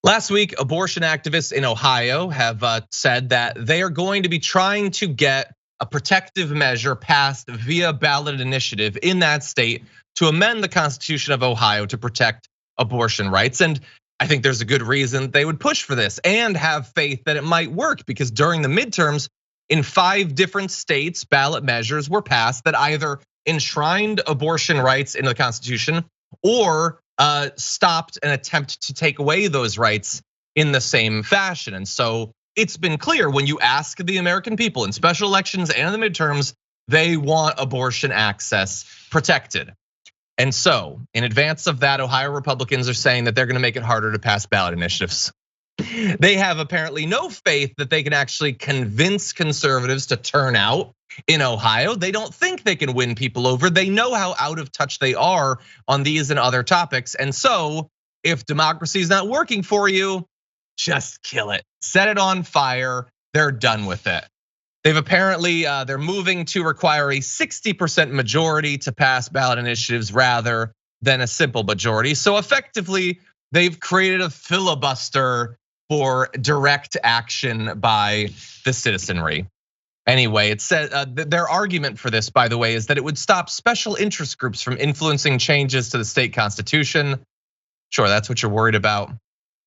Last week, abortion activists in Ohio have said that they are going to be trying to get a protective measure passed via ballot initiative in that state to amend the Constitution of Ohio to protect abortion rights. And I think there's a good reason they would push for this and have faith that it might work, because during the midterms in 5 different states, ballot measures were passed that either enshrined abortion rights into the Constitution or stopped an attempt to take away those rights in the same fashion. And so it's been clear when you ask the American people in special elections and the midterms, they want abortion access protected. And so in advance of that, Ohio Republicans are saying that they're gonna make it harder to pass ballot initiatives. They have apparently no faith that they can actually convince conservatives to turn out in Ohio. They don't think they can win people over. They know how out of touch they are on these and other topics. And so if democracy is not working for you, just kill it. Set it on fire. They're done with it. They've apparently, they're moving to require a 60% majority to pass ballot initiatives rather than a simple majority. So effectively, they've created a filibuster for direct action by the citizenry. Anyway, it said their argument for this, by the way, is that it would stop special interest groups from influencing changes to the state constitution. Sure, that's what you're worried about.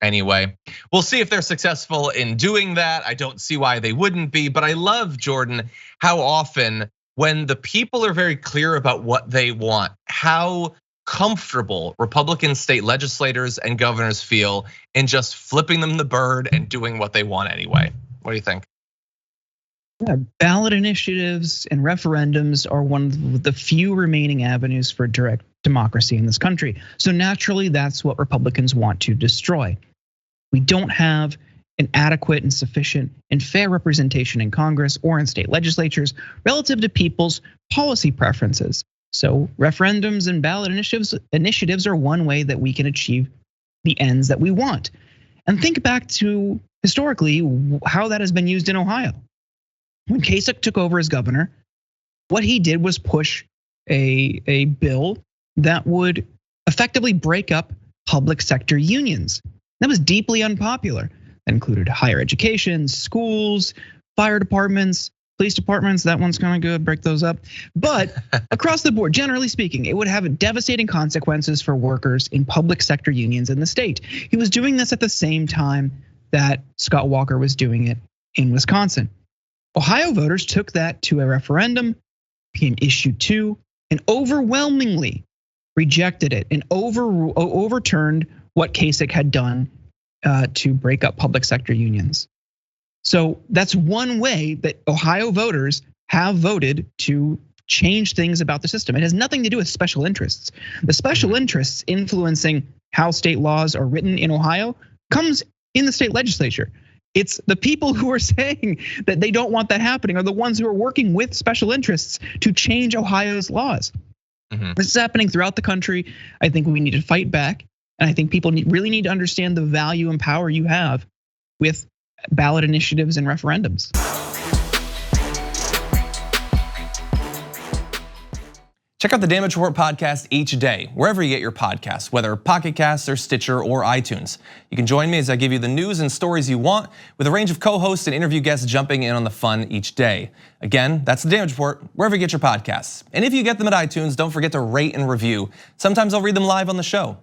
Anyway, we'll see if they're successful in doing that. I don't see why they wouldn't be, but I love, Jordan, how often when the people are very clear about what they want, how comfortable Republican state legislators and governors feel in just flipping them the bird and doing what they want anyway. What do you think? Yeah, ballot initiatives and referendums are one of the few remaining avenues for direct democracy in this country. So naturally, that's what Republicans want to destroy. We don't have an adequate and sufficient and fair representation in Congress or in state legislatures relative to people's policy preferences. So referendums and ballot initiatives are one way that we can achieve the ends that we want. And think back to historically how that has been used in Ohio. When Kasich took over as governor, what he did was push a bill that would effectively break up public sector unions. That was deeply unpopular. That included higher education, schools, fire departments, police departments. That one's kind of good, break those up. But across the board, generally speaking, it would have devastating consequences for workers in public sector unions in the state. He was doing this at the same time that Scott Walker was doing it in Wisconsin. Ohio voters took that to a referendum, became issue 2, and overwhelmingly rejected it and overturned what Kasich had done to break up public sector unions. So that's one way that Ohio voters have voted to change things about the system. It has nothing to do with special interests. The special interests influencing how state laws are written in Ohio comes in the state legislature. It's the people who are saying that they don't want that happening are the ones who are working with special interests to change Ohio's laws. This is happening throughout the country. I think we need to fight back. And I think people really need to understand the value and power you have with ballot initiatives and referendums. Check out the Damage Report podcast each day, wherever you get your podcasts, whether Pocket Casts or Stitcher or iTunes. You can join me as I give you the news and stories you want, with a range of co-hosts and interview guests jumping in on the fun each day. Again, that's the Damage Report, wherever you get your podcasts. And if you get them at iTunes, don't forget to rate and review. Sometimes I'll read them live on the show.